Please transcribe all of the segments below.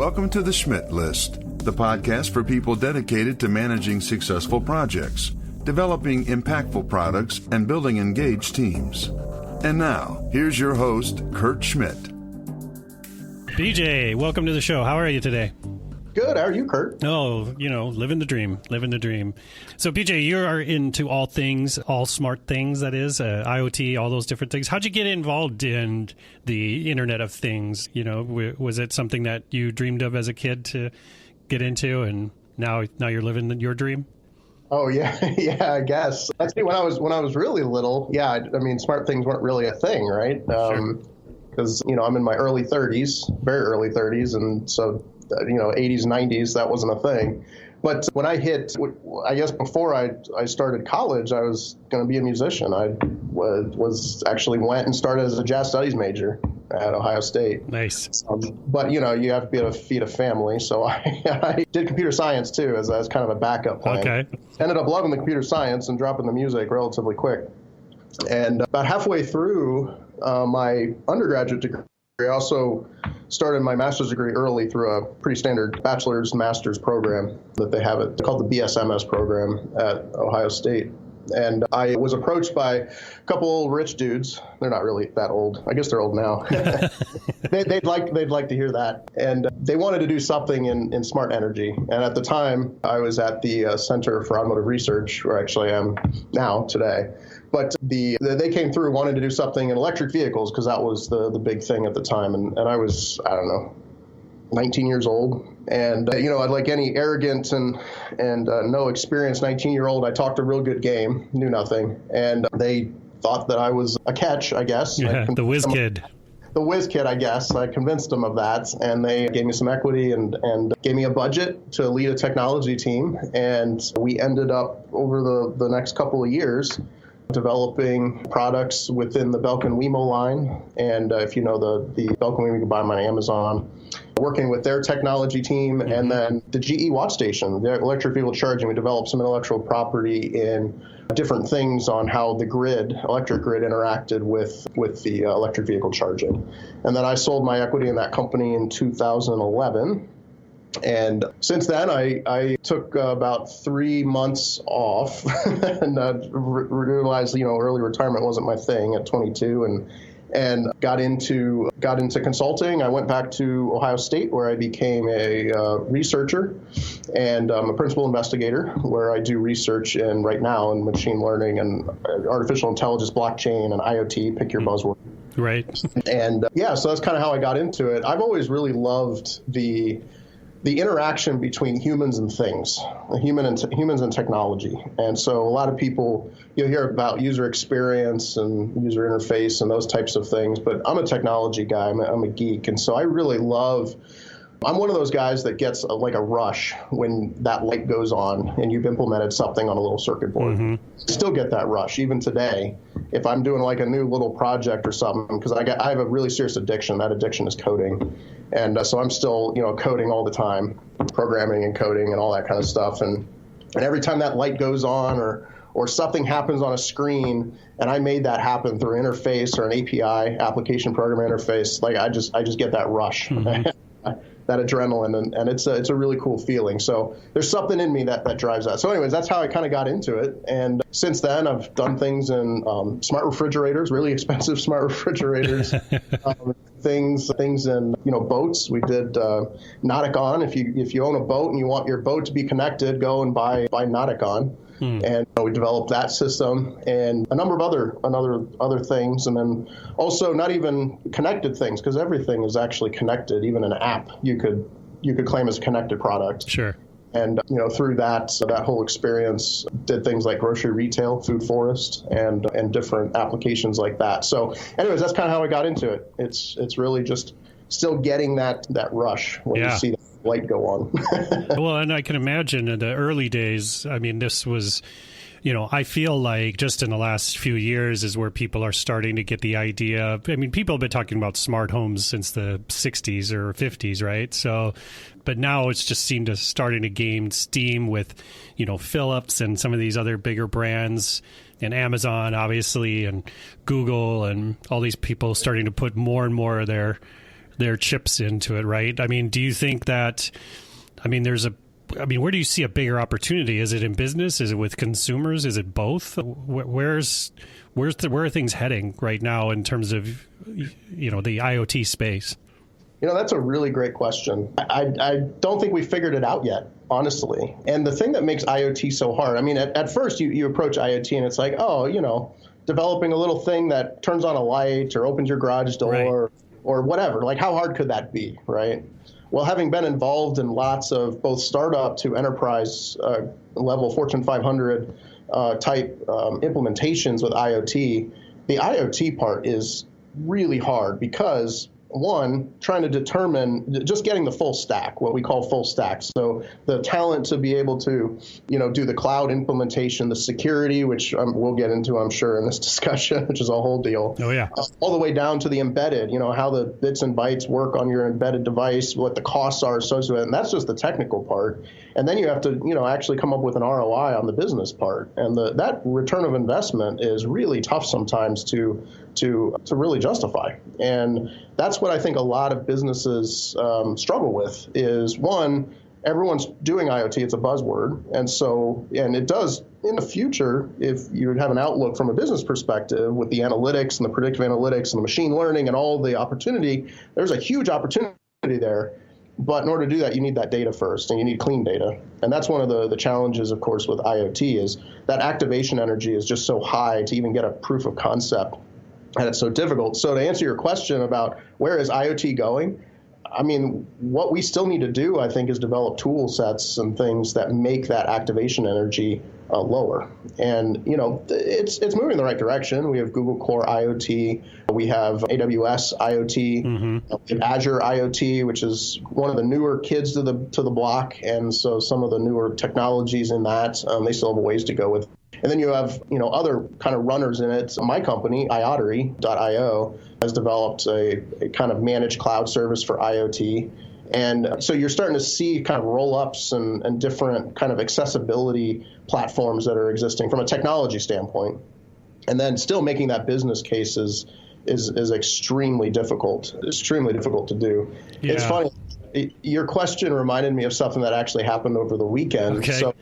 Welcome to the Schmidt List, the podcast for people dedicated to managing successful projects, developing impactful products, and building engaged teams. And now, here's your host, Kurt Schmidt. BJ, welcome to the show. How are you today? Good. How are you, Kurt? Oh, living the dream. So, BJ, you are into all things, all smart things, that is, IoT, all those different things. How'd you get involved in the Internet of Things? Was it something that you dreamed of as a kid to get into, and now you're living your dream? Oh, yeah, I guess. Actually, when I was really little, I mean, smart things weren't really a thing, right? Sure. Because, I'm in my early 30s, very early 30s, and so, 80s, 90s, that wasn't a thing. But when I hit, I guess before I started college, I was going to be a musician. I went and started as a jazz studies major at Ohio State. Nice. But, you have to be able to feed a family. So I did computer science, too, as kind of a backup plan. Okay. Ended up loving the computer science and dropping the music relatively quick. And about halfway through my undergraduate degree, I also started my master's degree early through a pretty standard bachelor's master's program that they have. It's called the BSMS program at Ohio State. And I was approached by a couple rich dudes. They're not really that old. I guess they're old now. They'd like to hear that. And they wanted to do something in smart energy. And at the time, I was at the Center for Automotive Research, where actually I am now today. But they came through, wanted to do something in electric vehicles because that was the big thing at the time. And I was, 19 years old. And, I'd like any arrogant and no experience 19-year-old, I talked a real good game, knew nothing. And they thought that I was a catch, I guess. Yeah, the whiz kid. The whiz kid, I guess. I convinced them of that. And they gave me some equity and gave me a budget to lead a technology team. And we ended up, over the next couple of years, developing products within the Belkin Wemo line. And if you know the Belkin Wemo, you can buy them on Amazon. Working with their technology team, and then the GE watch station, the electric vehicle charging. We developed some intellectual property in different things on how the electric grid interacted with the electric vehicle charging. And then I sold my equity in that company in 2011. And since then, I took about 3 months off and realized, early retirement wasn't my thing at 22, and got into consulting. I went back to Ohio State, where I became a researcher, and I'm a principal investigator, where I do research right now in machine learning and artificial intelligence, blockchain, and IoT. Pick your buzzword. Right. And so that's kind of how I got into it. I've always really loved the interaction between humans and things, humans and technology. And so a lot of people, you'll hear about user experience and user interface and those types of things, but I'm a technology guy, I'm a geek. And so I really I'm one of those guys that gets a rush when that light goes on and you've implemented something on a little circuit board. Mm-hmm. Still get that rush, even today, if I'm doing a new little project or something, because I have a really serious addiction. That addiction is coding. And so I'm still, coding all the time, programming and coding and all that kind of stuff. And every time that light goes on or something happens on a screen, and I made that happen through an interface or an API, application program interface, I just get that rush. Mm-hmm. That adrenaline, and it's a really cool feeling. So there's something in me that drives that. So anyways, that's how I kind of got into it. And since then, I've done things in smart refrigerators, really expensive smart refrigerators, things in boats. We did Nauticon. If you own a boat and you want your boat to be connected, go and buy Nauticon. And we developed that system and a number of other things, and then also not even connected things, because everything is actually connected. Even an app you could claim as a connected product. Sure. And through that whole experience, did things like grocery retail, food forest, and different applications like that. So, anyways, that's kind of how I got into it. It's really just still getting that rush when you see that light go on. Well, and I can imagine in the early days, I mean, this was, I feel like just in the last few years is where people are starting to get the idea. I mean, people have been talking about smart homes since the 60s or 50s, right? So, but now it's just starting to gain steam with, Philips and some of these other bigger brands, and Amazon, obviously, and Google, and all these people starting to put more and more of their their chips into it, right? I mean, do you think that, where do you see a bigger opportunity? Is it in business? Is it with consumers? Is it both? Where are things heading right now in terms of, the IoT space? That's a really great question. I don't think we figured it out yet, honestly. And the thing that makes IoT so hard, at first you approach IoT and it's like, developing a little thing that turns on a light or opens your garage door, right, or whatever. Like, how hard could that be, right? Well, having been involved in lots of both startup to enterprise level Fortune 500 type implementations with IoT, the IoT part is really hard because, one, trying to determine just getting the full stack, what we call full stack. So the talent to be able to, do the cloud implementation, the security, which we'll get into, I'm sure, in this discussion, which is a whole deal. Oh, yeah. All the way down to the embedded, how the bits and bytes work on your embedded device, what the costs are associated with it. And that's just the technical part. And then you have to, actually come up with an ROI on the business part. And that return of investment is really tough sometimes to really justify. And that's what I think a lot of businesses struggle with is, one, everyone's doing IoT. It's a buzzword. And it does in the future, if you have an outlook from a business perspective with the analytics and the predictive analytics and the machine learning and all the opportunity, there's a huge opportunity there. But in order to do that, you need that data first, and you need clean data. And that's one of the challenges, of course, with IoT is that activation energy is just so high to even get a proof of concept. And it's so difficult. So to answer your question about where is IoT going, what we still need to do, I think, is develop tool sets and things that make that activation energy lower. And, it's moving in the right direction. We have Google Core IoT. We have AWS IoT, mm-hmm. Azure IoT, which is one of the newer kids to the block. And so some of the newer technologies in that, they still have a ways to go with. And then you have, other kind of runners in it. My company, iottery.io, has developed a kind of managed cloud service for IoT. And so you're starting to see kind of roll-ups and different kind of accessibility platforms that are existing from a technology standpoint. And then still making that business case is extremely difficult to do. Yeah. It's funny. Your question reminded me of something that actually happened over the weekend. Okay.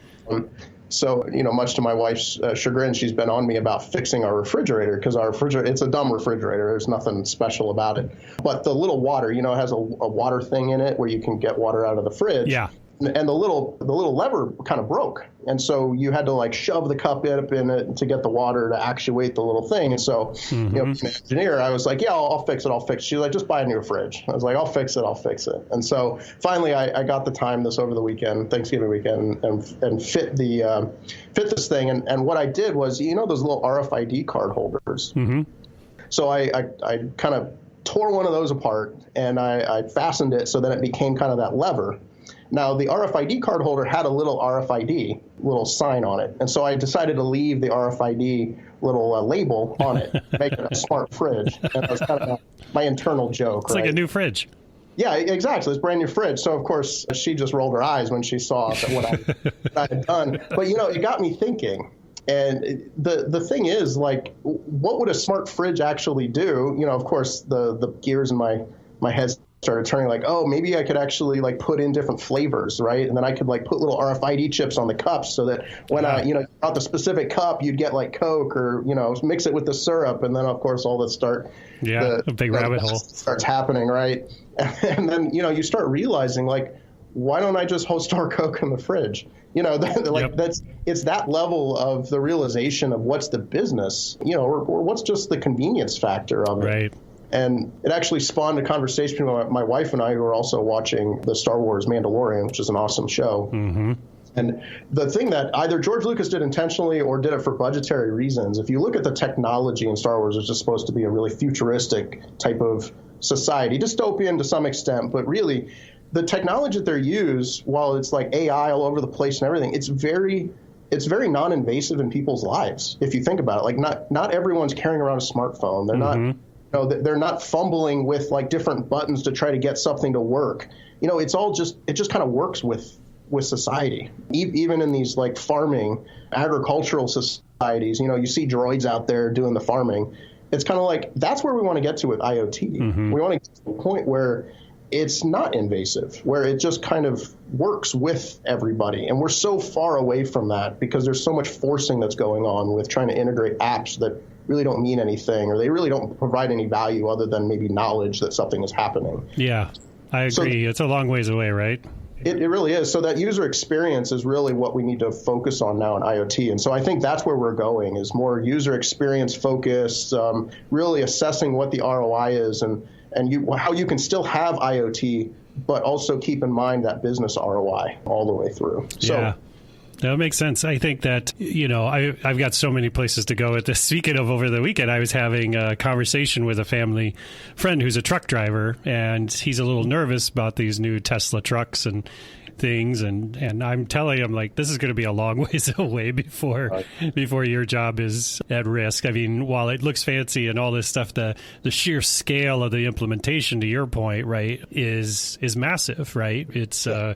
So, much to my wife's chagrin, she's been on me about fixing our refrigerator because our refrigerator, it's a dumb refrigerator. There's nothing special about it. But the little water, it has a water thing in it where you can get water out of the fridge. Yeah. And the little lever kind of broke. And so you had to shove the cup up in it to get the water to actuate the little thing. And so, mm-hmm. As an engineer, I was like, yeah, I'll fix it. She's like, just buy a new fridge. I was like, I'll fix it. And so finally I got the time this over the weekend, Thanksgiving weekend, and fit this thing. And what I did was, those little RFID card holders. Mm-hmm. So I kind of tore one of those apart and I fastened it so that it became kind of that lever. Now, the RFID card holder had a little RFID little sign on it. And so I decided to leave the RFID little label on it, make it a smart fridge. And that was kind of my internal joke. It's right? Like a new fridge. Yeah, exactly. It's a brand new fridge. So, of course, she just rolled her eyes when she saw what I had done. But, it got me thinking. And the thing is, what would a smart fridge actually do? Of course, the gears in my head started turning maybe I could actually put in different flavors, right? And then I could put little RFID chips on the cups so that when I got the specific cup, you'd get Coke or, mix it with the syrup. And then, of course, all that a big rabbit hole starts happening, right? And then, you start realizing, why don't I just store Coke in the fridge? Yep. It's that level of the realization of what's the business, or what's just the convenience factor of it. Right. And it actually spawned a conversation between my wife and I, who are also watching the Star Wars Mandalorian, which is an awesome show. Mm-hmm. And the thing that either George Lucas did intentionally or did it for budgetary reasons, if you look at the technology in Star Wars, it's just supposed to be a really futuristic type of society, dystopian to some extent, but really the technology that they use, while it's AI all over the place and everything, it's very non-invasive in people's lives. If you think about it, not everyone's carrying around a smartphone. They're mm-hmm. not. They're not fumbling with different buttons to try to get something to work. It just kind of works with society. Even in these farming, agricultural societies, you see droids out there doing the farming. it's kind of like that's where we want to get to with IoT. Mm-hmm. We want to get to a point where it's not invasive, where it just kind of works with everybody. And we're so far away from that because there's so much forcing that's going on with trying to integrate apps that really don't mean anything, or they really don't provide any value other than maybe knowledge that something is happening. Yeah, I agree. It's a long ways away, right? It really is. So that user experience is really what we need to focus on now in IoT. And so I think that's where we're going, is more user experience focused, really assessing what the ROI is and how you can still have IoT, but also keep in mind that business ROI all the way through. So, yeah. That makes sense. I think that, I've got so many places to go with this. Speaking of, over the weekend, I was having a conversation with a family friend who's a truck driver, and he's a little nervous about these new Tesla trucks and things. And I'm telling him, like, this is going to be a long ways away before your job is at risk. I mean, while it looks fancy and all this stuff, the sheer scale of the implementation, to your point, right, is massive, right? It's going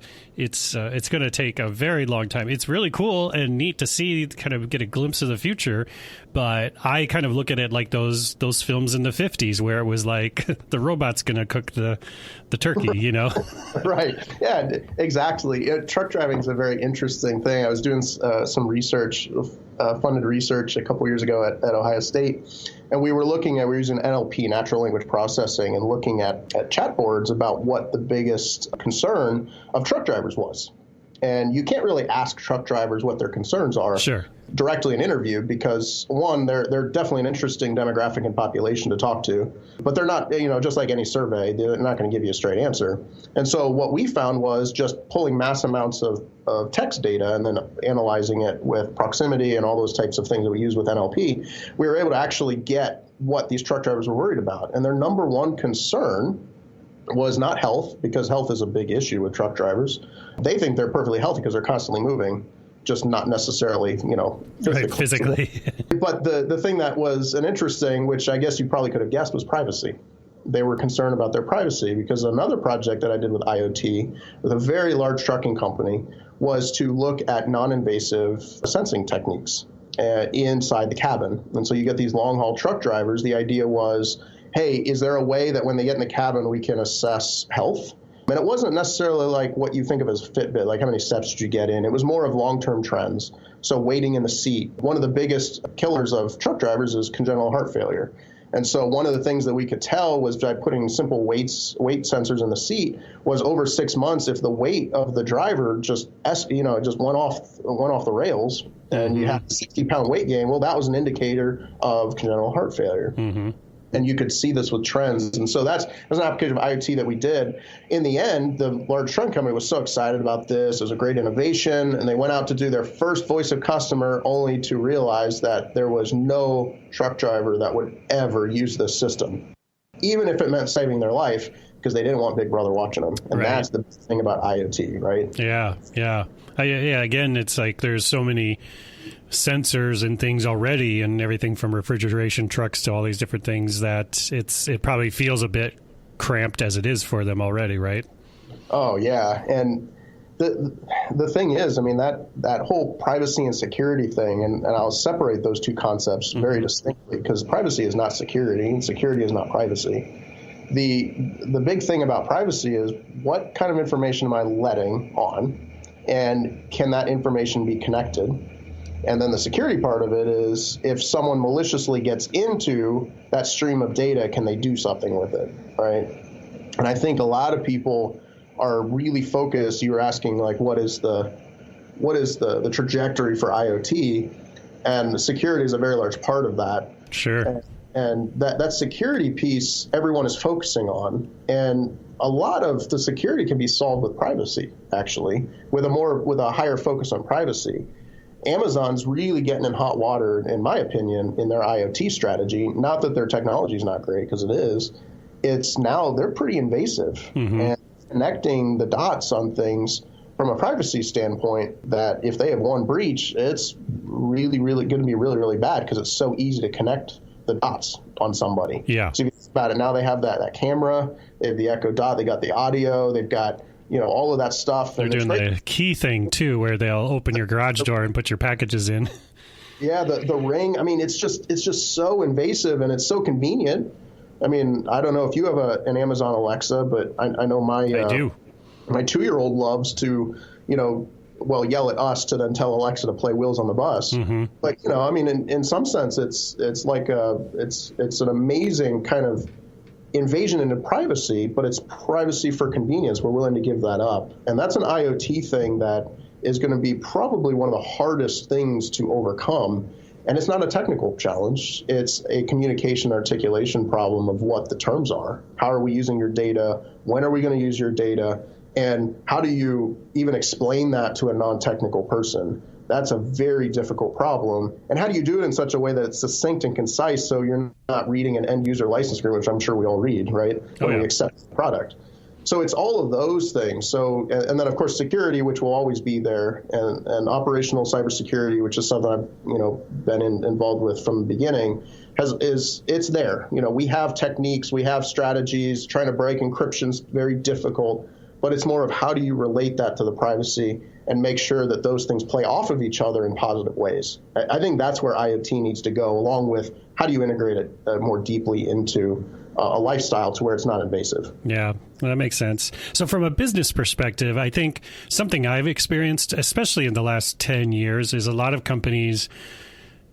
to take a very long time. It's really cool and neat to see, kind of get a glimpse of the future. But I kind of look at it like those films in the 50s where it was like the robot's going to cook the turkey, Right. Yeah, exactly. Truck driving is a very interesting thing. I was doing some research, funded research a couple years ago at Ohio State, and we were using NLP, natural language processing, and looking at chat boards about what the biggest concern of truck drivers was. And you can't really ask truck drivers what their concerns are directly in interview because, one, they're definitely an interesting demographic and population to talk to, but they're not, just like any survey, they're not going to give you a straight answer. And so what we found was just pulling mass amounts of text data and then analyzing it with proximity and all those types of things that we use with NLP, we were able to actually get what these truck drivers were worried about. And their number one concern was not health, because health is a big issue with truck drivers. They think they're perfectly healthy because they're constantly moving, just not necessarily, physically. But the thing that was an interesting, which I guess you probably could have guessed, was privacy. They were concerned about their privacy because another project that I did with IoT with a very large trucking company was to look at non-invasive sensing techniques inside the cabin. And so you get these long-haul truck drivers. The idea was, hey, is there a way that when they get in the cabin, we can assess health? And it wasn't necessarily like what you think of as Fitbit, like how many steps did you get in? It was more of long-term trends. So waiting in the seat. One of the biggest killers of truck drivers is congenital heart failure. And so one of the things that we could tell was by putting simple weight sensors in the seat was over 6 months, if the weight of the driver just went off the rails and you had a 60-pound weight gain, well, that was an indicator of congenital heart failure. Mm-hmm. And you could see this with trends. And so that's an application of IoT that we did. In the end, the large truck company was so excited about this. It was a great innovation. And they went out to do their first voice of customer only to realize that there was no truck driver that would ever use this system, even if it meant saving their life, because they didn't want Big Brother watching them. And that's the thing about IoT, right? Yeah. Again, it's like there's so many sensors and things already, and everything from refrigeration trucks to all these different things, that it probably feels a bit cramped as it is for them already, right? Oh yeah, and the thing is, I mean, that whole privacy and security thing, and I'll separate those two concepts very distinctly, because privacy is not security and security is not privacy. The big thing about privacy is what kind of information am I letting on, and can that information be connected? And then the security part of it is, if someone maliciously gets into that stream of data, can they do something with it, right? And I think a lot of people are really focused. You were asking, like, what is the trajectory for IoT? And security is a very large part of that. Sure. And that security piece, everyone is focusing on. And a lot of the security can be solved with privacy, actually, with a higher focus on privacy. Amazon's really getting in hot water, in my opinion, in their IoT strategy. Not that their technology is not great, because it is. It's now they're pretty invasive. Mm-hmm. And connecting the dots on things from a privacy standpoint, that if they have one breach, it's really, really going to be really, really bad, because it's so easy to connect the dots on somebody. Yeah. So if you think about it, now they have that camera, they have the Echo Dot, they got the audio, they've got all of that stuff. They're doing the key thing too, where they'll open your garage door and put your packages in. Yeah, the ring. I mean, it's just so invasive and it's so convenient. I mean, I don't know if you have an Amazon Alexa, but I know I do. My 2-year-old loves to, yell at us to then tell Alexa to play Wheels on the Bus. Mm-hmm. But I mean, in some sense, it's like it's an amazing kind of invasion into privacy, but it's privacy for convenience. We're willing to give that up, and that's an IoT thing that is going to be probably one of the hardest things to overcome. And it's not a technical challenge. It's a communication articulation problem of what the terms are. How are we using your data? When are we going to use your data? And how do you even explain that to a non-technical person? That's a very difficult problem. And how do you do it in such a way that it's succinct and concise so you're not reading an end user license agreement, which I'm sure we all read, right? When we accept the product. So it's all of those things. So, and then of course security, which will always be there, and operational cybersecurity, which is something I've been involved with from the beginning, it's there. We have techniques, we have strategies. Trying to break encryption's very difficult, but it's more of how do you relate that to the privacy and make sure that those things play off of each other in positive ways. I think that's where IoT needs to go, along with how do you integrate it more deeply into a lifestyle to where it's not invasive. Yeah, that makes sense. So from a business perspective, I think something I've experienced, especially in the last 10 years, is a lot of companies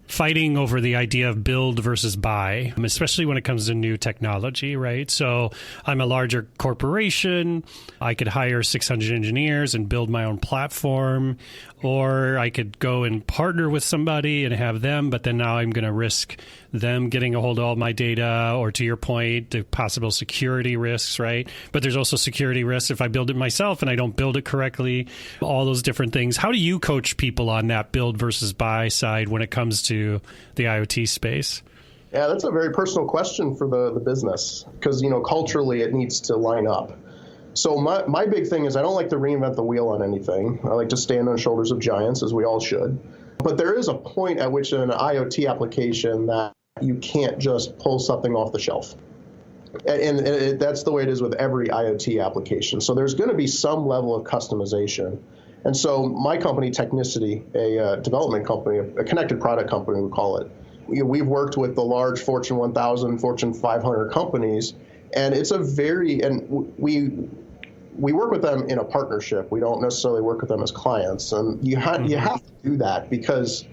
fighting over the idea of build versus buy, especially when it comes to new technology, right? So I'm a larger corporation. I could hire 600 engineers and build my own platform, or I could go and partner with somebody and have them, but then now I'm going to risk them getting a hold of all my data, or to your point, the possible security risks, right? But there's also security risks if I build it myself and I don't build it correctly, all those different things. How do you coach people on that build versus buy side when it comes to the IoT space? Yeah, that's a very personal question for the business because, culturally it needs to line up. So my big thing is I don't like to reinvent the wheel on anything. I like to stand on shoulders of giants, as we all should. But there is a point at which in an IoT application that you can't just pull something off the shelf. And that's the way it is with every IoT application. So there's going to be some level of customization. And so my company, Technicity, a development company, a connected product company, we call it, we've worked with the large Fortune 1000, Fortune 500 companies, and it's we work with them in a partnership. We don't necessarily work with them as clients, and you have to do that because,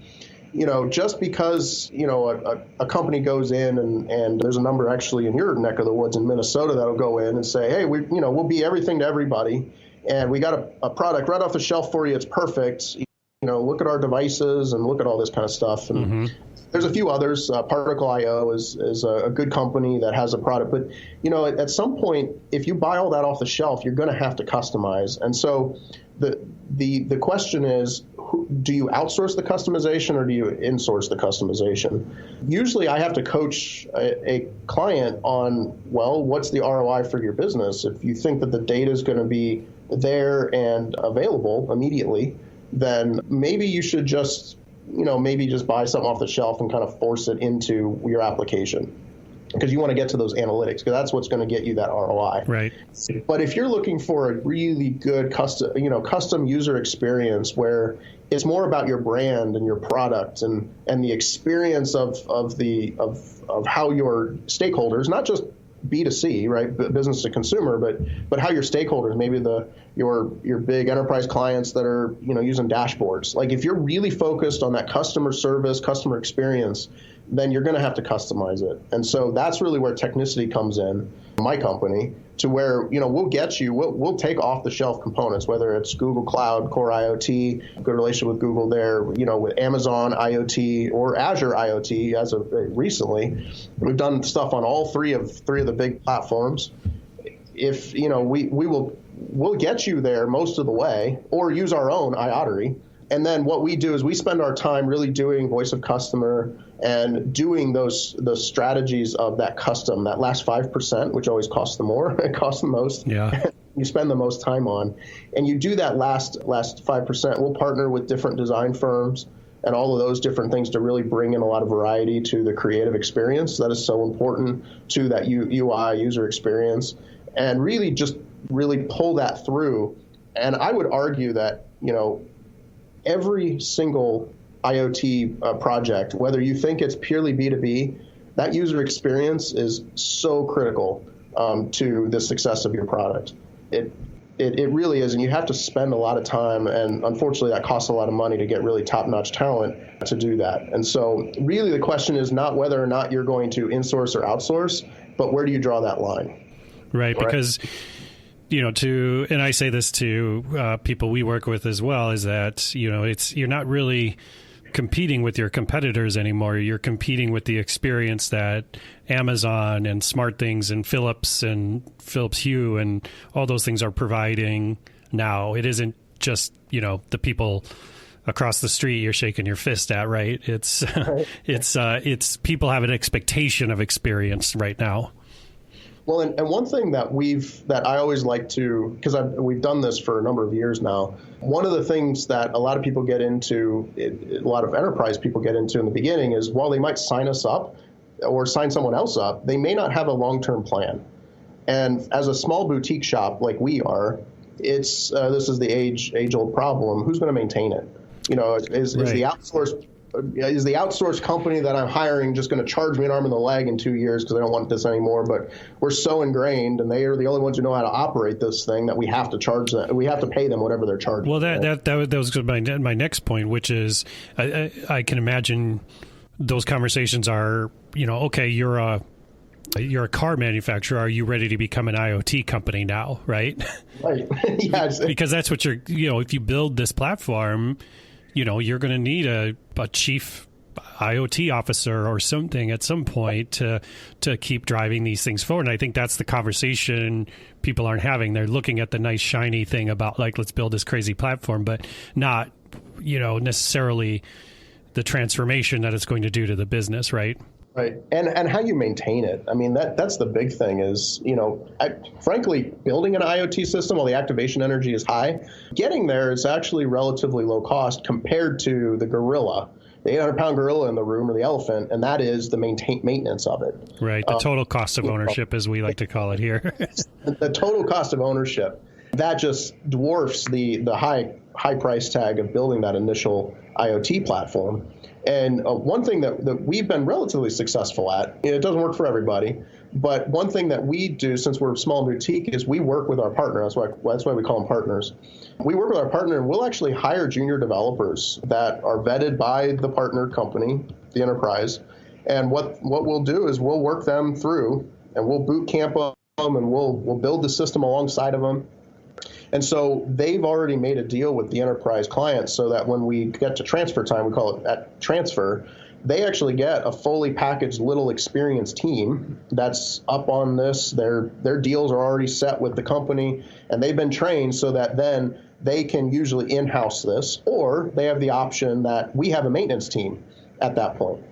just because a company goes in and there's a number actually in your neck of the woods in Minnesota that'll go in and say, hey, we'll be everything to everybody, and we got a product right off the shelf for you. It's perfect. Look at our devices and look at all this kind of stuff. And there's a few others. Particle.io is a good company that has a product. But, at some point, if you buy all that off the shelf, you're going to have to customize. And so the question is, do you outsource the customization or do you insource the customization? Usually I have to coach a client on, what's the ROI for your business? If you think that the data is going to be there and available immediately, then maybe you should just buy something off the shelf and kind of force it into your application because you want to get to those analytics because that's what's going to get you that ROI. Right. But if you're looking for a really good custom user experience where it's more about your brand and your product and the experience of how your stakeholders, not just B2C, right, business to consumer, but how your stakeholders, maybe your big enterprise clients that are using dashboards. Like if you're really focused on that customer service, customer experience, then you're going to have to customize it. And so that's really where Technicity comes in, my company, to where we'll take off the shelf components, whether it's Google Cloud, Core IoT, good relationship with Google there, with Amazon IoT or Azure IoT as of recently. We've done stuff on all three of the big platforms. If we'll get you there most of the way, or use our own iOttery. And then what we do is we spend our time really doing voice of customer and doing those strategies of that custom, that last 5%, which always costs the most. Yeah. You spend the most time on. And you do that last 5%. We'll partner with different design firms and all of those different things to really bring in a lot of variety to the creative experience that is so important to that UI user experience, and really pull that through. And I would argue that, every single IoT project, whether you think it's purely B2B, that user experience is so critical to the success of your product. It really is, and you have to spend a lot of time, and unfortunately that costs a lot of money to get really top-notch talent to do that. And so really the question is not whether or not you're going to insource or outsource, but where do you draw that line? Right, because, and I say this to people we work with as well, is that, you're not really competing with your competitors anymore. You're competing with the experience that Amazon and SmartThings and Philips Hue and all those things are providing now. It isn't just, the people across the street you're shaking your fist at, right? It's people have an expectation of experience right now. Well, and one thing that I always like to, because we've done this for a number of years now, one of the things that a lot of people get into, a lot of enterprise people get into in the beginning is while they might sign us up or sign someone else up, they may not have a long-term plan. And as a small boutique shop like we are, this is the age-old problem. Who's going to maintain it? Is the outsourced company that I'm hiring just going to charge me an arm and a leg in 2 years because I don't want this anymore? But we're so ingrained, and they are the only ones who know how to operate this thing, that we have to charge them. We have to pay them whatever they're charging. Well, that was my next point, which is I can imagine those conversations are, okay, you're a car manufacturer. Are you ready to become an IoT company now? Right. Right. Yeah. Because that's what if you build this platform, you're going to need a chief IoT officer or something at some point to keep driving these things forward. And I think that's the conversation people aren't having. They're looking at the nice shiny thing about let's build this crazy platform, but not, necessarily the transformation that it's going to do to the business, right? Right. And how you maintain it. I mean, that's the big thing is, frankly, building an IoT system while the activation energy is high, getting there is actually relatively low cost compared to the gorilla, the 800-pound gorilla in the room, or the elephant, and that is the maintenance of it. Right. The total cost of ownership, as we like to call it here. The total cost of ownership. That just dwarfs the high price tag of building that initial IoT platform. And one thing that we've been relatively successful at, it doesn't work for everybody, but one thing that we do, since we're a small boutique, is we work with our partner. That's why we call them partners. We work with our partner, and we'll actually hire junior developers that are vetted by the partner company, the enterprise. And what we'll do is we'll work them through, and we'll boot camp them, and we'll build the system alongside of them. And so they've already made a deal with the enterprise clients so that when we get to transfer time, we call it at transfer, they actually get a fully packaged little experienced team that's up on this. Their deals are already set with the company, and they've been trained so that then they can usually in-house this, or they have the option that we have a maintenance team at that point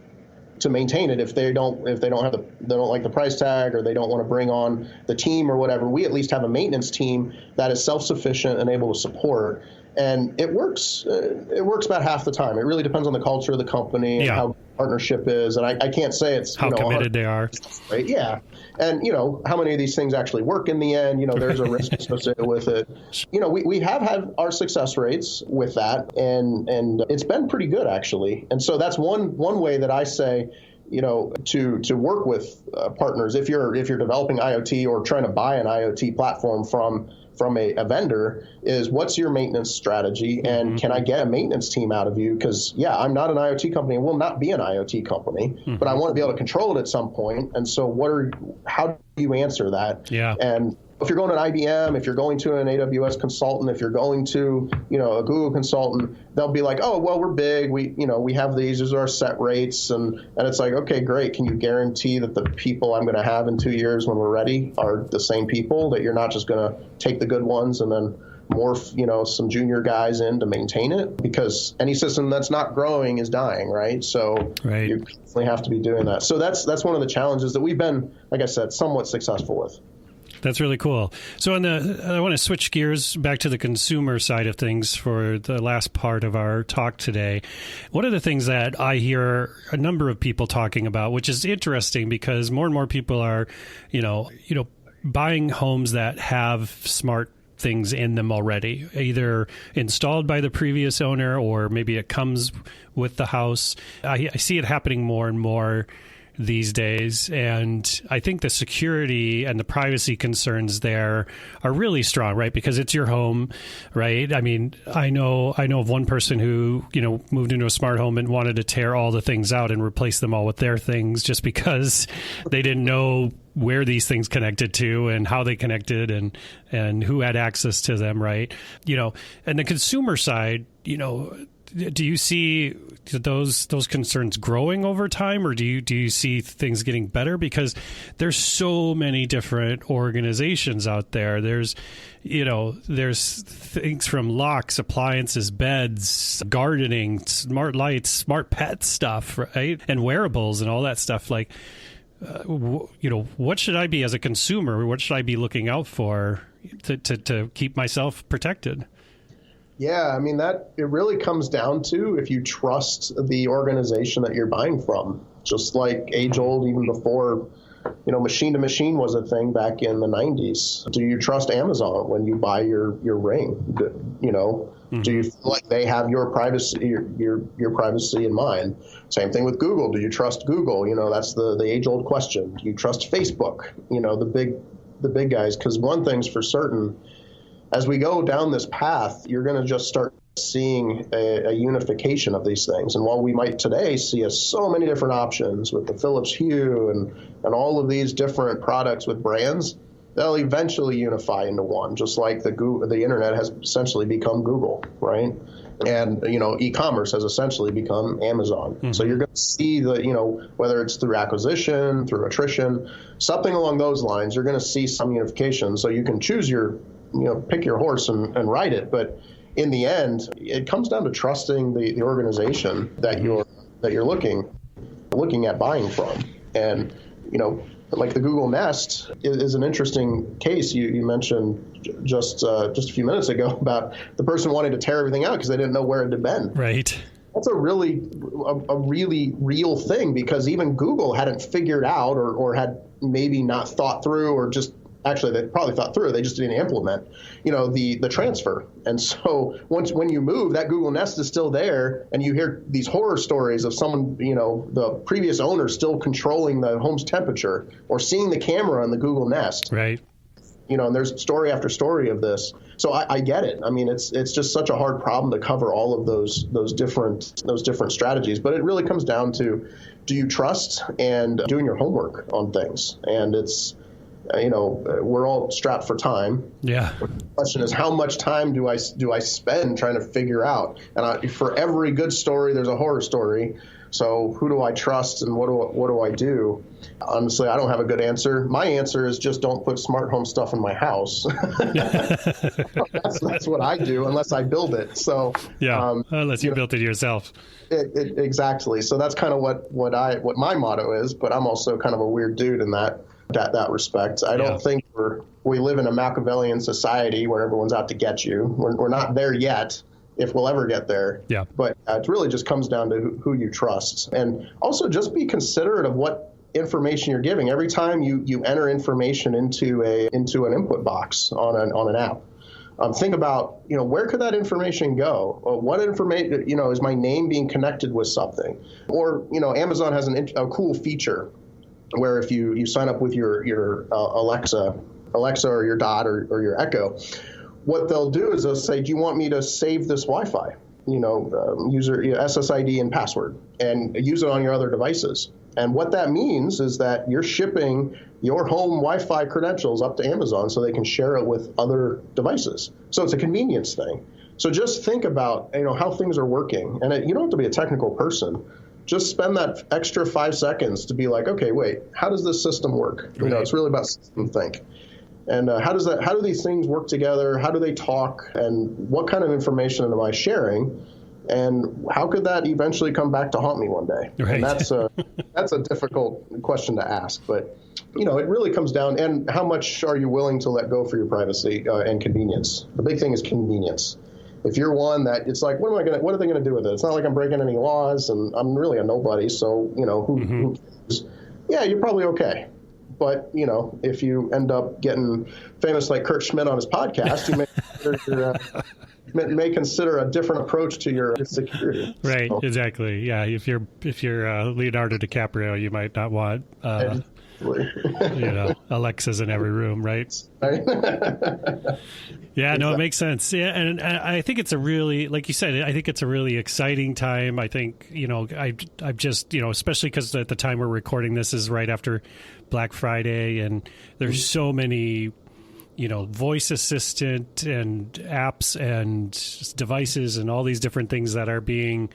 to maintain it if they don't like the price tag, or they don't want to bring on the team or whatever. We at least have a maintenance team that is self-sufficient and able to support. And it works about half the time. It really depends on the culture of the company and how partnership is. And I can't say it's how committed they are. Right? Yeah. And, how many of these things actually work in the end? There's a risk associated with it. We have had our success rates with that, and it's been pretty good, actually. And so that's one way that I say, to work with partners. If you're developing IoT or trying to buy an IoT platform from a vendor, is what's your maintenance strategy, and can I get a maintenance team out of you? Because I'm not an IoT company and will not be an IoT company, but I want to be able to control it at some point. And so how do you answer that? Yeah. And if you're going to an IBM, if you're going to an AWS consultant, if you're going to, a Google consultant, they'll be like, oh, well, we're big. We have these are our set rates. And it's like, okay, great. Can you guarantee that the people I'm going to have in 2 years when we're ready are the same people, that you're not just going to take the good ones and then morph, some junior guys in to maintain it? Because any system that's not growing is dying, right? So you constantly have to be doing that. So that's one of the challenges that we've been, like I said, somewhat successful with. That's really cool. So I want to switch gears back to the consumer side of things for the last part of our talk today. One of the things that I hear a number of people talking about, which is interesting because more and more people are, buying homes that have smart things in them already, either installed by the previous owner or maybe it comes with the house. I see it happening more and more these days, and I think the security and the privacy concerns there are really strong, right? Because it's your home, right? I mean, I know of one person who, moved into a smart home and wanted to tear all the things out and replace them all with their things just because they didn't know where these things connected to and how they connected and who had access to them, right? And the consumer side, do you see those concerns growing over time, or do you see things getting better? Because there's so many different organizations out there. There's things from locks, appliances, beds, gardening, smart lights, smart pet stuff, right? And wearables and all that stuff. Like, what should I be as a consumer? What should I be looking out for to keep myself protected? Yeah, I mean, it really comes down to if you trust the organization that you're buying from. Just like age old, even before, machine to machine was a thing back in the 90s. Do you trust Amazon when you buy your ring? Do you feel like they have your privacy, your privacy in mind? Same thing with Google. Do you trust Google? That's the age old question. Do you trust Facebook? The big guys, because one thing's for certain. As we go down this path, you're going to just start seeing a unification of these things. And while we might today see so many different options with the Philips Hue and all of these different products with brands, they'll eventually unify into one, just like the internet has essentially become Google, right? And, e-commerce has essentially become Amazon. Mm-hmm. So you're going to see whether it's through acquisition, through attrition, something along those lines, you're going to see some unification. So you can choose pick your horse and ride it. But in the end, it comes down to trusting the organization that you're looking at buying from. And, like the Google Nest is an interesting case. You mentioned just a few minutes ago about the person wanting to tear everything out because they didn't know where it had been. Right. That's a really real thing, because even Google hadn't figured out or had maybe not thought through, or just actually they probably thought through, they just didn't implement, the transfer. And so when you move, that Google Nest is still there, and you hear these horror stories of someone, the previous owner still controlling the home's temperature or seeing the camera on the Google Nest. Right. And there's story after story of this. So I get it. I mean, it's just such a hard problem to cover all of those different strategies. But it really comes down to, do you trust and doing your homework on things? And it's, we're all strapped for time. Yeah. The question is, how much time do I spend trying to figure out? And for every good story, there's a horror story. So who do I trust, and what do I do? Honestly, I don't have a good answer. My answer is just don't put smart home stuff in my house. That's what I do, unless I build it. So yeah, unless you built it yourself. Exactly. So that's kind of what my motto is. But I'm also kind of a weird dude in that respect. I don't think we live in a Machiavellian society where everyone's out to get you. We're not there yet, if we'll ever get there. Yeah. But it really just comes down to who you trust. And also just be considerate of what information you're giving. Every time you enter information into an input box on an app, think about, where could that information go? Or what information, is my name being connected with something? Or, Amazon has a cool feature where if you sign up with your Alexa or your Dot or your Echo, what they'll do is they'll say, do you want me to save this Wi-Fi, user SSID and password, and use it on your other devices? And what that means is that you're shipping your home Wi-Fi credentials up to Amazon so they can share it with other devices. So it's a convenience thing. So just think about, how things are working. And you don't have to be a technical person. Just spend that extra 5 seconds to be like, okay, wait, how does this system work? Right. It's really about system think. And how do these things work together? How do they talk? And what kind of information am I sharing? And how could that eventually come back to haunt me one day? Right. And that's a difficult question to ask. But, it really comes down, and how much are you willing to let go for your privacy and convenience? The big thing is convenience. If you're one that it's like, what are they going to do with it? It's not like I'm breaking any laws, and I'm really a nobody. So, who cares? Yeah, you're probably okay. But, if you end up getting famous like Kurt Schmidt on his podcast, you may consider a different approach to your security. Right, so. Exactly. Yeah, if you're Leonardo DiCaprio, you might not want Alexas in every room, right? Yeah, no, it makes sense. Yeah, and I think it's a really, like you said, I think it's a really exciting time. I think, I've just, especially because at the time we're recording this is right after Black Friday, and there's so many, voice assistant and apps and devices and all these different things that are being,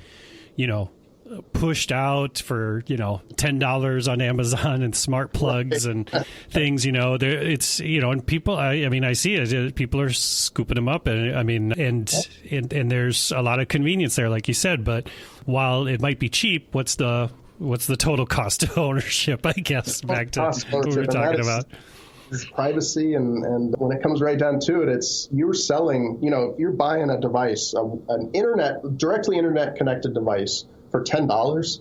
pushed out for, $10 on Amazon, and smart plugs and things, it's, and people, I see it, people are scooping them up, and and there's a lot of convenience there, like you said, but while it might be cheap, what's the total cost of ownership, I guess, back to what we were talking about. Privacy, and when it comes right down to it, it's you're selling, if you're buying a device, an directly internet connected device for $10,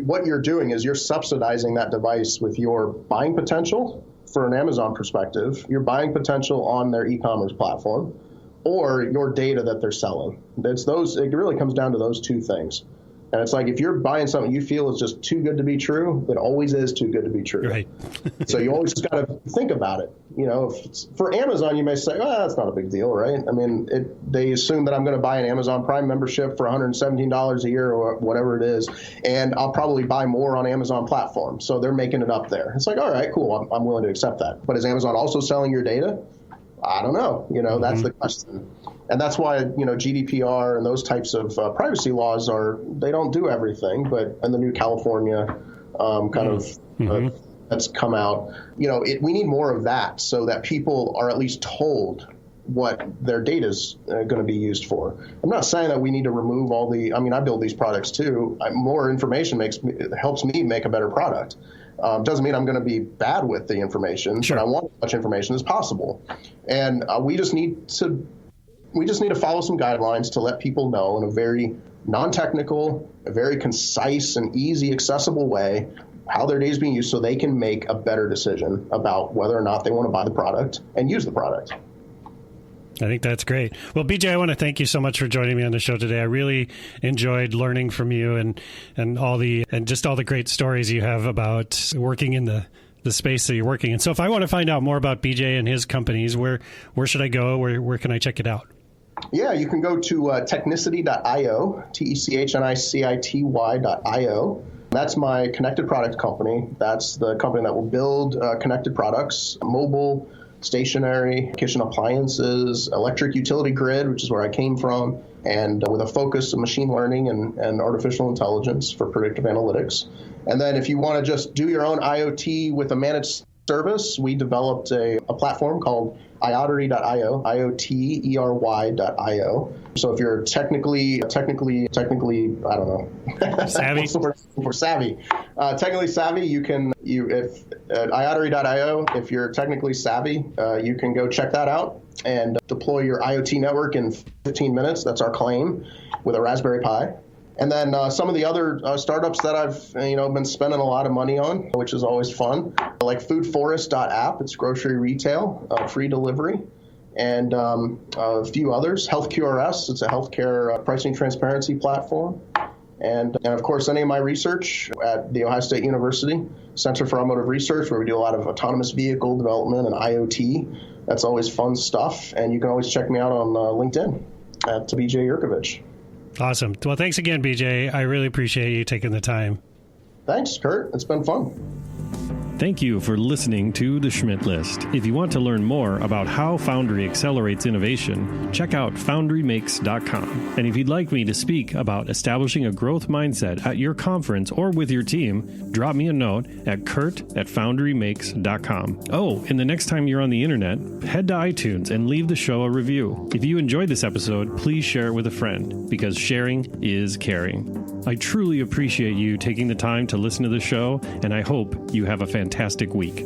what you're doing is you're subsidizing that device with your buying potential for an Amazon perspective, your buying potential on their e-commerce platform, or your data that they're selling. It really comes down to those two things. And it's like, if you're buying something you feel is just too good to be true, it always is too good to be true. Right. So you always just got to think about it. If it's, for Amazon, you may say, that's not a big deal, right? I mean, they assume that I'm going to buy an Amazon Prime membership for $117 a year or whatever it is, and I'll probably buy more on Amazon platform. So they're making it up there. It's like, all right, cool. I'm willing to accept that. But is Amazon also selling your data? I don't know. That's the question. And that's why, GDPR and those types of privacy laws they don't do everything, and the new California that's come out, we need more of that so that people are at least told what their data is going to be used for. I'm not saying that we need to remove I build these products too. More information helps me make a better product. Doesn't mean I'm going to be bad with the information, Sure. But I want as much information as possible. And we just need to follow some guidelines to let people know in a very non-technical, a very concise and easy, accessible way how their data is being used so they can make a better decision about whether or not they want to buy the product and use the product. I think that's great. Well, BJ, I want to thank you so much for joining me on the show today. I really enjoyed learning from you and just all the great stories you have about working in the space that you're working in. So if I want to find out more about BJ and his companies, where should I go? Where can I check it out? Yeah, you can go to technicity.io, technicity.io. That's my connected product company. That's the company that will build connected products, mobile, stationary, kitchen appliances, electric utility grid, which is where I came from, and with a focus of machine learning and artificial intelligence for predictive analytics. And then if you want to just do your own IoT with a managed service, we developed a platform called iotery.io, IoTery.io. So if you're technically, I don't know, savvy, technically savvy, if at iotery.io, if you're technically savvy, you can go check that out and deploy your IoT network in 15 minutes. That's our claim, with a Raspberry Pi. And then some of the other startups that I've been spending a lot of money on, which is always fun, like foodforest.app. It's grocery retail, free delivery, and a few others. HealthQRS, it's a healthcare pricing transparency platform. And of course, any of my research at The Ohio State University Center for Automotive Research, where we do a lot of autonomous vehicle development and IoT. That's always fun stuff. And you can always check me out on LinkedIn at BJ Yurkovich. Awesome. Well, thanks again, BJ. I really appreciate you taking the time. Thanks, Kurt. It's been fun. Thank you for listening to The Schmidt List. If you want to learn more about how Foundry accelerates innovation, check out foundrymakes.com. And if you'd like me to speak about establishing a growth mindset at your conference or with your team, drop me a note at kurt@foundrymakes.com. Oh, and the next time you're on the internet, head to iTunes and leave the show a review. If you enjoyed this episode, please share it with a friend, because sharing is caring. I truly appreciate you taking the time to listen to the show, and I hope you have a fantastic week.